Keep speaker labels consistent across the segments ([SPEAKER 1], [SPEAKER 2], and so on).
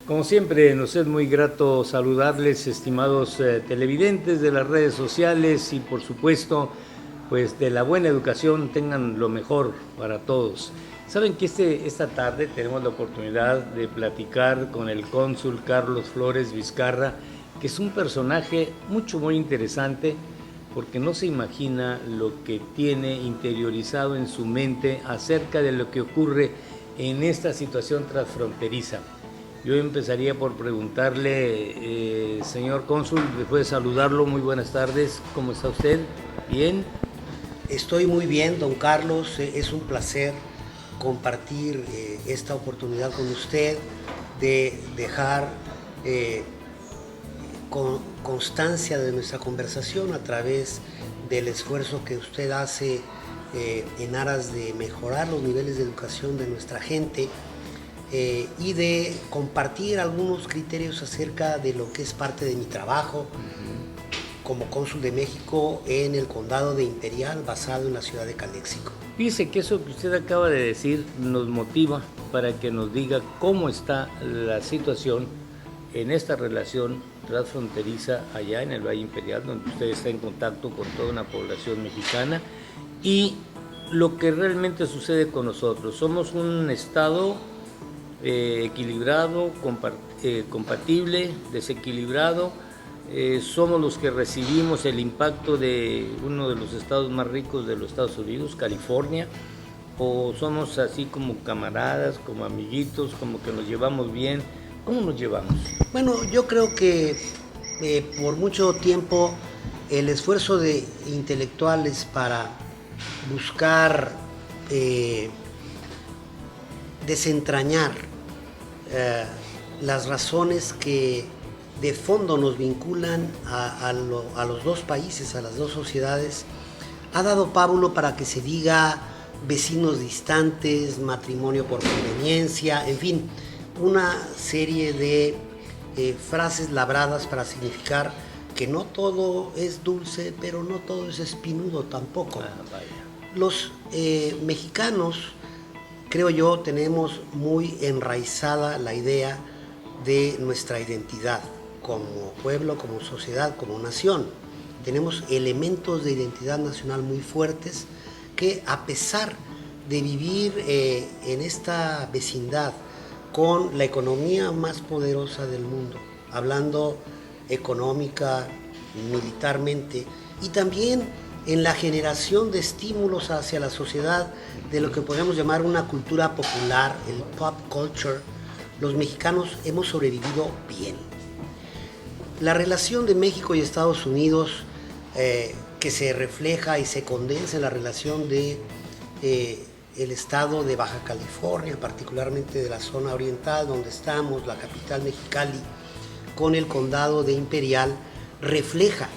[SPEAKER 1] Como siempre, nos es muy grato saludarles, estimados televidentes de las redes sociales y por supuesto, pues de la buena educación, tengan lo mejor para todos. Saben que esta tarde tenemos la oportunidad de platicar con el cónsul Carlos Flores Vizcarra, que es un personaje muy interesante, porque no se imagina lo que tiene interiorizado en su mente acerca de lo que ocurre en esta situación transfronteriza. Yo empezaría por preguntarle, señor cónsul, después de saludarlo, muy buenas tardes, ¿cómo está usted? ¿Bien?
[SPEAKER 2] Estoy muy bien, don Carlos, es un placer compartir esta oportunidad con usted de dejar constancia de nuestra conversación a través del esfuerzo que usted hace en aras de mejorar los niveles de educación de nuestra gente. Y de compartir algunos criterios acerca de lo que es parte de mi trabajo como cónsul de México en el condado de Imperial, basado en la ciudad de Calexico.
[SPEAKER 1] Fíjese que eso que usted acaba de decir nos motiva para que nos diga cómo está la situación en esta relación transfronteriza allá en el Valle Imperial, donde usted está en contacto con toda una población mexicana, y lo que realmente sucede con nosotros. Somos un estado equilibrado, compatible, desequilibrado. Somos los que recibimos el impacto de uno de los estados más ricos de los Estados Unidos, California, o somos así como camaradas, como amiguitos, como que nos llevamos bien. ¿Cómo nos llevamos?
[SPEAKER 2] Bueno, yo creo que por mucho tiempo el esfuerzo de intelectuales para buscar desentrañar las razones que de fondo nos vinculan a los dos países, a las dos sociedades, ha dado pábulo para que se diga vecinos distantes, matrimonio por conveniencia, en fin, una serie de frases labradas para significar que no todo es dulce, pero no todo es espinudo tampoco. Los mexicanos, creo yo, tenemos muy enraizada la idea de nuestra identidad como pueblo, como sociedad, como nación. Tenemos elementos de identidad nacional muy fuertes que, a pesar de vivir en esta vecindad con la economía más poderosa del mundo, hablando económica, militarmente, y también en la generación de estímulos hacia la sociedad de lo que podemos llamar una cultura popular, el pop culture, los mexicanos hemos sobrevivido bien. La relación de México y Estados Unidos, que se refleja y se condensa en la relación de el estado de Baja California, particularmente de la zona oriental donde estamos, la capital Mexicali, con el condado de Imperial, refleja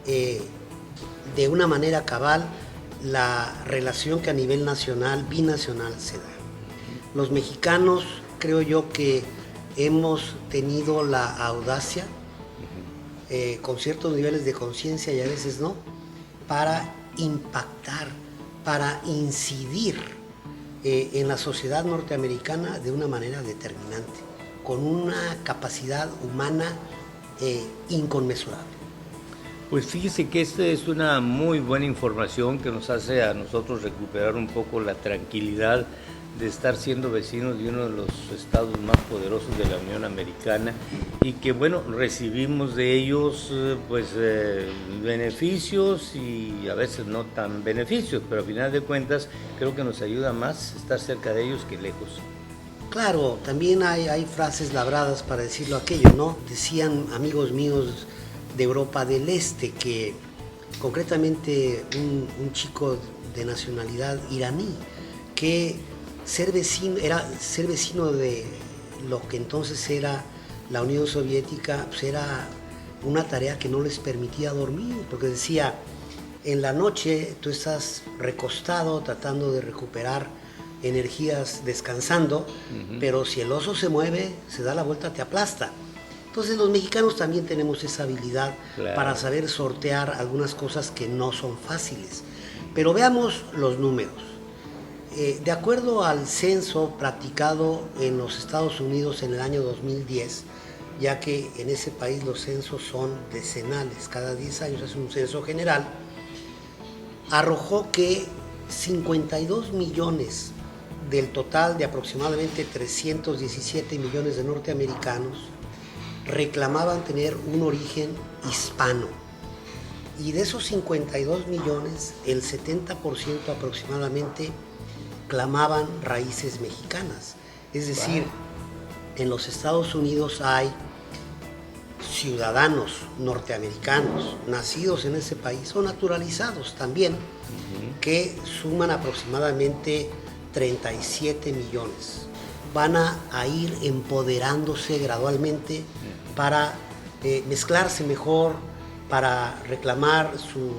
[SPEAKER 2] de una manera cabal la relación que a nivel nacional, binacional, se da. Los mexicanos, creo yo, que hemos tenido la audacia, con ciertos niveles de conciencia y a veces no, para impactar, para incidir en la sociedad norteamericana de una manera determinante, con una capacidad humana inconmensurable.
[SPEAKER 1] Pues fíjese que esta es una muy buena información que nos hace a nosotros recuperar un poco la tranquilidad de estar siendo vecinos de uno de los estados más poderosos de la Unión Americana y que, bueno, recibimos de ellos beneficios y a veces no tan beneficios, pero a final de cuentas creo que nos ayuda más estar cerca de ellos que lejos.
[SPEAKER 2] Claro, también hay frases labradas para decirlo aquello, ¿no? Decían amigos míos de Europa del Este que concretamente un chico de nacionalidad iraní que era ser vecino de lo que entonces era la Unión Soviética, pues era una tarea que no les permitía dormir, porque decía, en la noche tú estás recostado tratando de recuperar energías descansando, pero si el oso se mueve, se da la vuelta, te aplasta. Entonces los mexicanos también tenemos esa habilidad para saber sortear algunas cosas que no son fáciles. Pero veamos los números. De acuerdo al censo practicado en los Estados Unidos en el año 2010, ya que en ese país los censos son decenales, cada 10 años es un censo general, arrojó que 52 millones del total de aproximadamente 317 millones de norteamericanos reclamaban tener un origen hispano. Y de esos 52 millones, el 70% aproximadamente clamaban raíces mexicanas. Es decir, en los Estados Unidos hay ciudadanos norteamericanos nacidos en ese país o naturalizados también, que suman aproximadamente 37 millones. Van a ir empoderándose gradualmente para mezclarse mejor, para reclamar su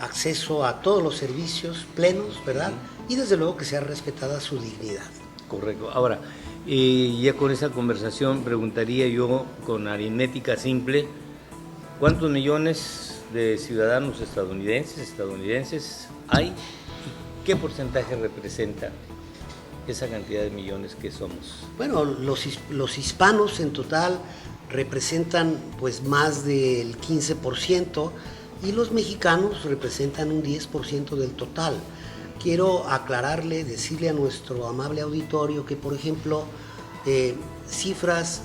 [SPEAKER 2] acceso a todos los servicios plenos, ¿verdad? Y desde luego que sea respetada su dignidad.
[SPEAKER 1] Correcto. Ahora, ya con esa conversación preguntaría yo con aritmética simple, ¿cuántos millones de ciudadanos estadounidenses hay y qué porcentaje representa esa cantidad de millones que somos?
[SPEAKER 2] Bueno, los hispanos en total representan pues más del 15% y los mexicanos representan un 10% del total. Quiero aclararle, decirle a nuestro amable auditorio que, por ejemplo, cifras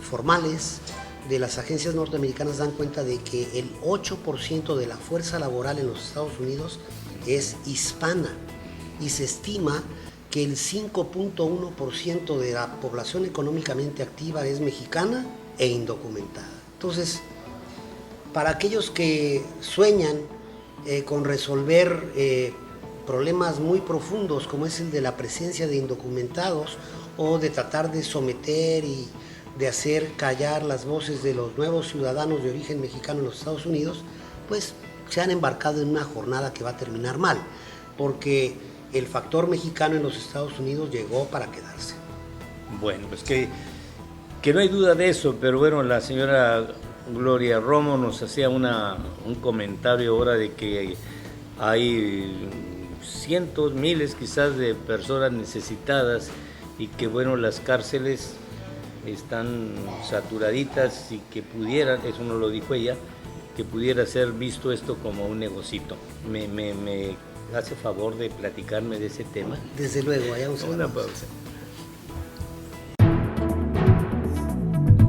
[SPEAKER 2] formales de las agencias norteamericanas dan cuenta de que el 8% de la fuerza laboral en los Estados Unidos es hispana y se estima que el 5.1% de la población económicamente activa es mexicana e indocumentada. Entonces, para aquellos que sueñan con resolver problemas muy profundos como es el de la presencia de indocumentados o de tratar de someter y de hacer callar las voces de los nuevos ciudadanos de origen mexicano en los Estados Unidos, pues se han embarcado en una jornada que va a terminar mal, porque el factor mexicano en los Estados Unidos llegó para quedarse.
[SPEAKER 1] Bueno, pues que no hay duda de eso, pero bueno, la señora Gloria Romo nos hacía un comentario ahora de que hay cientos, miles quizás de personas necesitadas y que bueno, las cárceles están saturaditas y que pudieran, eso no lo dijo ella, que pudiera ser visto esto como un negocito. ¿Me hace favor de platicarme de ese tema?
[SPEAKER 2] Desde luego, vayamos a
[SPEAKER 1] una pausa.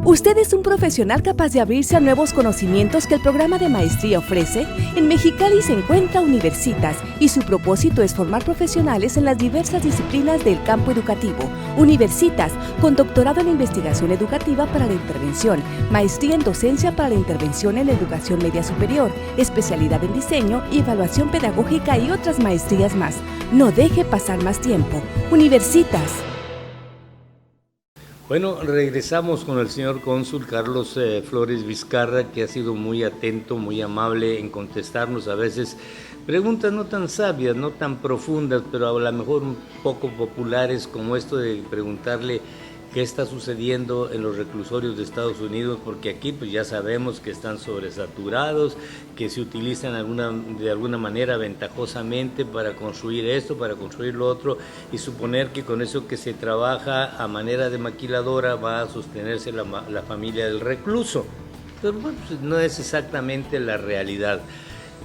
[SPEAKER 3] ¿Usted es un profesional capaz de abrirse a nuevos conocimientos que el programa de maestría ofrece? En Mexicali se encuentra Universitas y su propósito es formar profesionales en las diversas disciplinas del campo educativo. Universitas, con doctorado en investigación educativa para la intervención, maestría en docencia para la intervención en la educación media superior, especialidad en diseño y evaluación pedagógica y otras maestrías más. No deje pasar más tiempo. Universitas.
[SPEAKER 1] Bueno, regresamos con el señor cónsul Carlos Flores Vizcarra, que ha sido muy atento, muy amable en contestarnos a veces preguntas no tan sabias, no tan profundas, pero a lo mejor un poco populares, como esto de preguntarle qué está sucediendo en los reclusorios de Estados Unidos, porque aquí pues ya sabemos que están sobresaturados, que se utilizan de alguna manera ventajosamente para construir esto, para construir lo otro, y suponer que con eso que se trabaja a manera de maquiladora va a sostenerse la familia del recluso. Pero bueno, pues no es exactamente la realidad.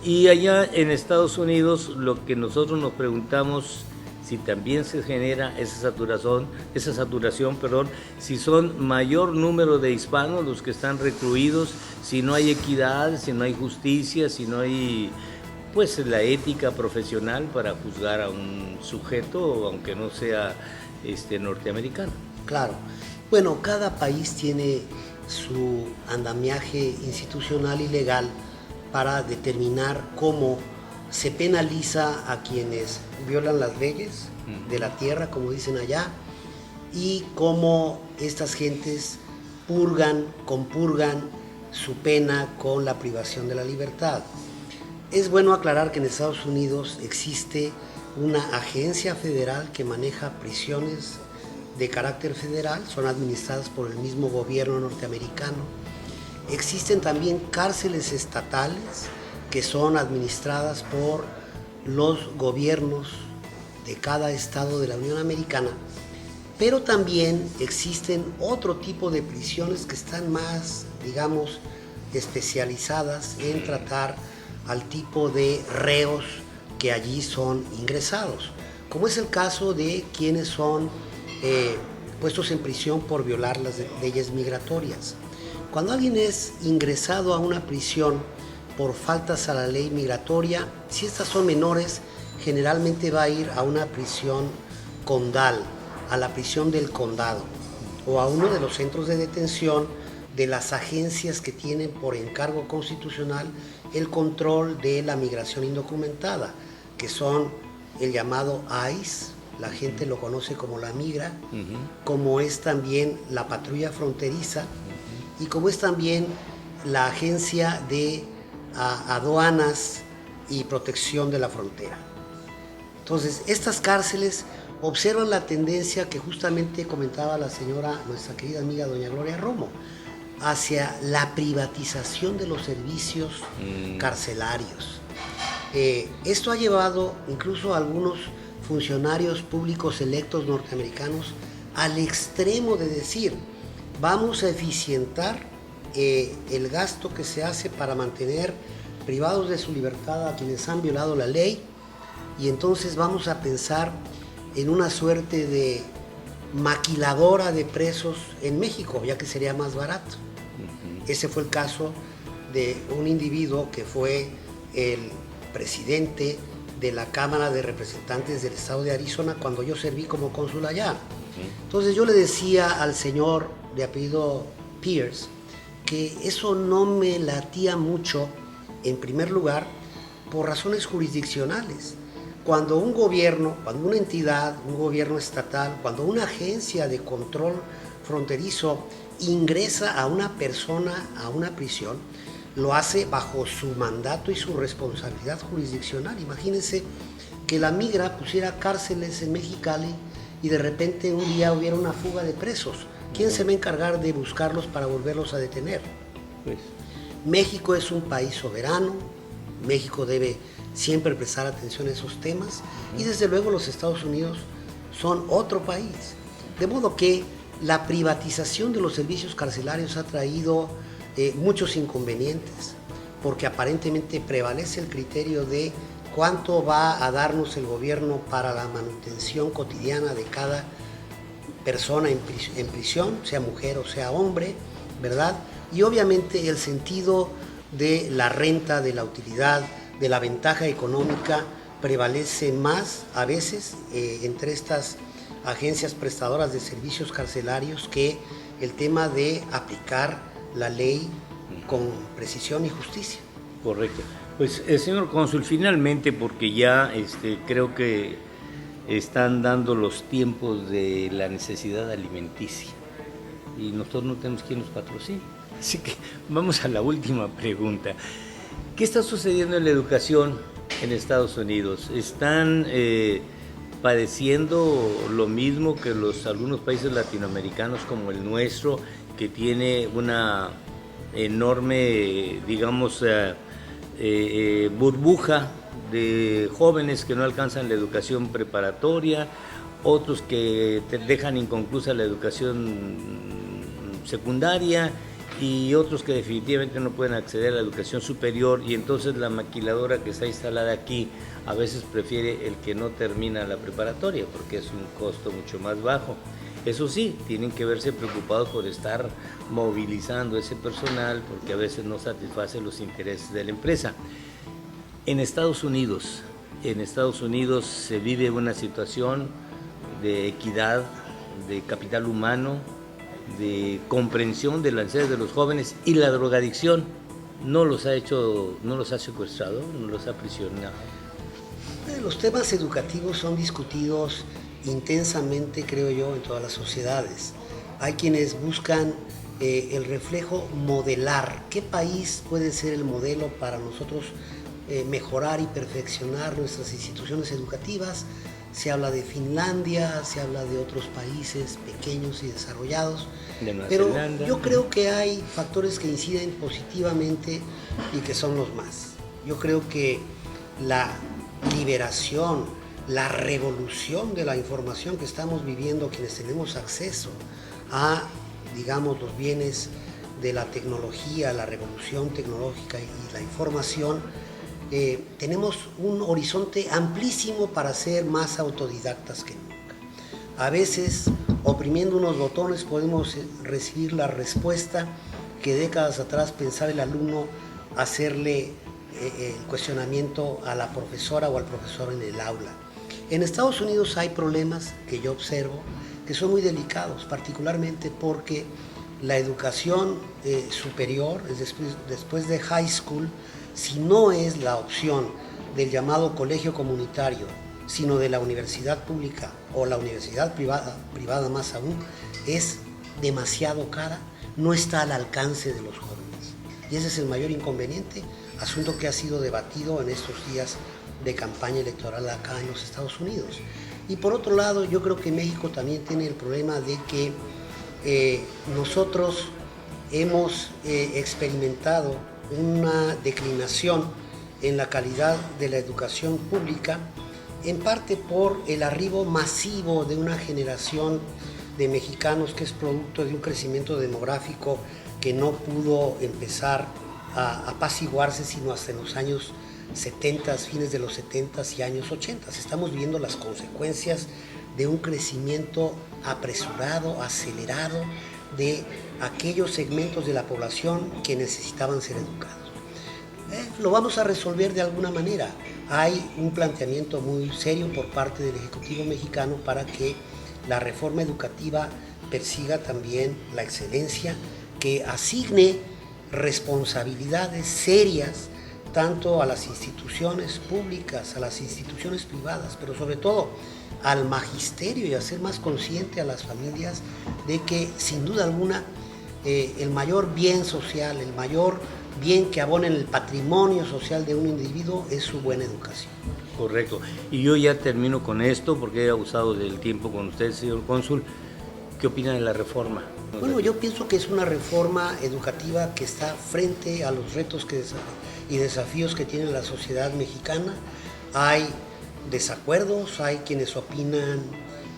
[SPEAKER 1] Y allá en Estados Unidos lo que nosotros nos preguntamos, si también se genera esa saturación, si son mayor número de hispanos los que están recluidos, si no hay equidad, si no hay justicia, si no hay pues la ética profesional para juzgar a un sujeto, aunque no sea norteamericano.
[SPEAKER 2] Claro. Bueno, cada país tiene su andamiaje institucional y legal para determinar cómo se penaliza a quienes violan las leyes de la tierra, como dicen allá, y cómo estas gentes compurgan su pena con la privación de la libertad. Es bueno aclarar que en Estados Unidos existe una agencia federal que maneja prisiones de carácter federal, son administradas por el mismo gobierno norteamericano. Existen también cárceles estatales que son administradas por los gobiernos de cada estado de la Unión Americana, pero también existen otro tipo de prisiones que están más, digamos, especializadas en tratar al tipo de reos que allí son ingresados, como es el caso de quienes son puestos en prisión por violar las leyes migratorias. Cuando alguien es ingresado a una prisión por faltas a la ley migratoria, si estas son menores, generalmente va a ir a una prisión condal, a la prisión del condado, o a uno de los centros de detención de las agencias que tienen por encargo constitucional el control de la migración indocumentada, que son el llamado ICE, la gente lo conoce como la migra, como es también la patrulla fronteriza, y como es también la agencia de aduanas y protección de la frontera. Entonces, estas cárceles observan la tendencia que justamente comentaba la señora, nuestra querida amiga doña Gloria Romo, hacia la privatización de los servicios carcelarios. Esto ha llevado incluso a algunos funcionarios públicos electos norteamericanos al extremo de decir: vamos a eficientar el gasto que se hace para mantener privados de su libertad a quienes han violado la ley, y entonces vamos a pensar en una suerte de maquiladora de presos en México, ya que sería más barato. Ese fue el caso de un individuo que fue el presidente de la Cámara de Representantes del Estado de Arizona cuando yo serví como cónsul allá. Entonces yo le decía al señor de apellido Pierce que eso no me latía mucho, en primer lugar, por razones jurisdiccionales. Cuando un gobierno, cuando una entidad, un gobierno estatal, cuando una agencia de control fronterizo ingresa a una persona a una prisión, lo hace bajo su mandato y su responsabilidad jurisdiccional. Imagínense que la migra pusiera cárceles en Mexicali y de repente un día hubiera una fuga de presos. ¿Quién se va a encargar de buscarlos para volverlos a detener? Pues México es un país soberano, México debe siempre prestar atención a esos temas, y desde luego los Estados Unidos son otro país. De modo que la privatización de los servicios carcelarios ha traído muchos inconvenientes, porque aparentemente prevalece el criterio de cuánto va a darnos el gobierno para la manutención cotidiana de cada persona en prisión, sea mujer o sea hombre, ¿verdad? Y obviamente el sentido de la renta, de la utilidad, de la ventaja económica prevalece más a veces entre estas agencias prestadoras de servicios carcelarios que el tema de aplicar la ley con precisión y justicia.
[SPEAKER 1] Correcto. Pues, señor cónsul, finalmente, porque ya creo que están dando los tiempos de la necesidad alimenticia y nosotros no tenemos quien nos patrocine. Así que vamos a la última pregunta. ¿Qué está sucediendo en la educación en Estados Unidos? ¿Están padeciendo lo mismo que algunos países latinoamericanos como el nuestro, que tiene una enorme, digamos, burbuja de jóvenes que no alcanzan la educación preparatoria, otros que dejan inconclusa la educación secundaria y otros que definitivamente no pueden acceder a la educación superior, y entonces la maquiladora que está instalada aquí a veces prefiere el que no termina la preparatoria porque es un costo mucho más bajo? Eso sí, tienen que verse preocupados por estar movilizando ese personal porque a veces no satisface los intereses de la empresa. En Estados Unidos se vive una situación de equidad, de capital humano, de comprensión de las necesidades de los jóvenes, y la drogadicción no los ha secuestrado, no los ha aprisionado.
[SPEAKER 2] Los temas educativos son discutidos intensamente, creo yo, en todas las sociedades. Hay quienes buscan el reflejo modelar. ¿Qué país puede ser el modelo para nosotros mejorar y perfeccionar nuestras instituciones educativas? Se habla de Finlandia, se habla de otros países pequeños y desarrollados, pero yo creo que hay factores que inciden positivamente y que son los más. Yo creo que la liberación, la revolución de la información que estamos viviendo, quienes tenemos acceso a, digamos, los bienes de la tecnología, la revolución tecnológica y la información, tenemos un horizonte amplísimo para ser más autodidactas que nunca. A veces, oprimiendo unos botones, podemos recibir la respuesta que décadas atrás pensaba el alumno hacerle el cuestionamiento a la profesora o al profesor en el aula. En Estados Unidos hay problemas que yo observo que son muy delicados, particularmente porque la educación superior, es después de high school, si no es la opción del llamado colegio comunitario, sino de la universidad pública o la universidad privada más aún, es demasiado cara, no está al alcance de los jóvenes. Y ese es el mayor inconveniente, asunto que ha sido debatido en estos días de campaña electoral acá en los Estados Unidos. Y por otro lado, yo creo que México también tiene el problema de que nosotros hemos experimentado una declinación en la calidad de la educación pública, en parte por el arribo masivo de una generación de mexicanos que es producto de un crecimiento demográfico que no pudo empezar a apaciguarse sino hasta en los años 70, fines de los 70 y años 80. Estamos viendo las consecuencias de un crecimiento apresurado, acelerado, de aquellos segmentos de la población que necesitaban ser educados. Lo vamos a resolver de alguna manera. Hay un planteamiento muy serio por parte del Ejecutivo mexicano para que la reforma educativa persiga también la excelencia, que asigne responsabilidades serias tanto a las instituciones públicas, a las instituciones privadas, pero sobre todo al magisterio, y hacer más consciente a las familias de que sin duda alguna el mayor bien social, el mayor bien que abona en el patrimonio social de un individuo es su buena educación.
[SPEAKER 1] Correcto. Y yo ya termino con esto porque he abusado del tiempo con usted, señor cónsul. ¿Qué opina de la reforma?
[SPEAKER 2] Bueno, yo pienso que es una reforma educativa que está frente a los retos y desafíos que tiene la sociedad mexicana. Hay desacuerdos, hay quienes opinan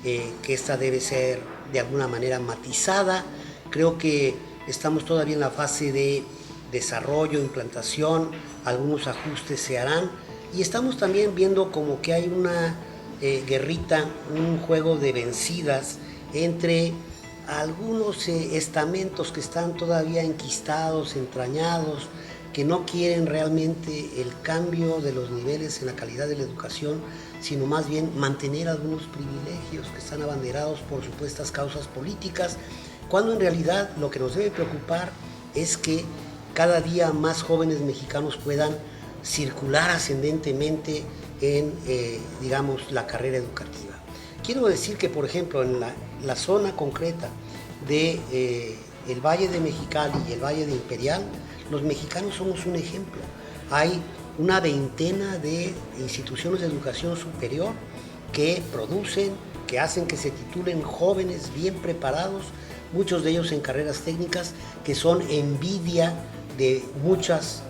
[SPEAKER 2] que esta debe ser de alguna manera matizada. Creo que estamos todavía en la fase de desarrollo, implantación, algunos ajustes se harán y estamos también viendo como que hay una guerrita, un juego de vencidas entre algunos estamentos que están todavía enquistados, entrañados, que no quieren realmente el cambio de los niveles en la calidad de la educación, sino más bien mantener algunos privilegios que están abanderados por supuestas causas políticas, cuando en realidad lo que nos debe preocupar es que cada día más jóvenes mexicanos puedan circular ascendentemente en, digamos, la carrera educativa. Quiero decir que, por ejemplo, en la zona concreta de el Valle de Mexicali y el Valle de Imperial, los mexicanos somos un ejemplo. Hay una veintena de instituciones de educación superior que producen, que hacen que se titulen jóvenes bien preparados, muchos de ellos en carreras técnicas que son envidia de muchas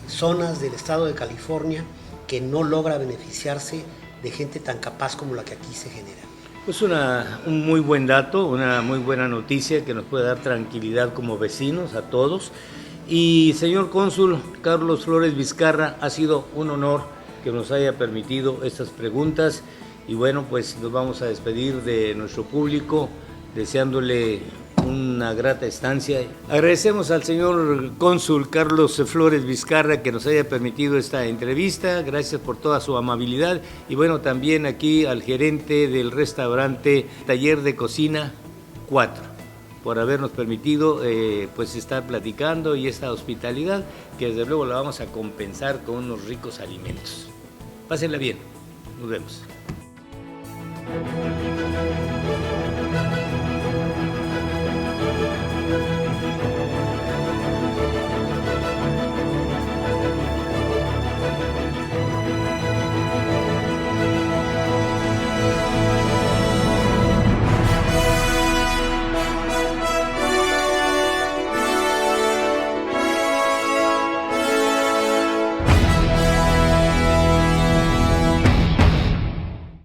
[SPEAKER 2] zonas del estado de California que no logra beneficiarse de gente tan capaz como la que aquí se genera.
[SPEAKER 1] Pues un muy buen dato, una muy buena noticia que nos puede dar tranquilidad como vecinos a todos. Y señor cónsul Carlos Flores Vizcarra, ha sido un honor que nos haya permitido estas preguntas y bueno, pues nos vamos a despedir de nuestro público deseándole una grata estancia. Agradecemos al señor cónsul Carlos Flores Vizcarra que nos haya permitido esta entrevista, gracias por toda su amabilidad y bueno, también aquí al gerente del restaurante Taller de Cocina 4 por habernos permitido pues estar platicando y esta hospitalidad que desde luego la vamos a compensar con unos ricos alimentos. Pásenla bien, nos vemos.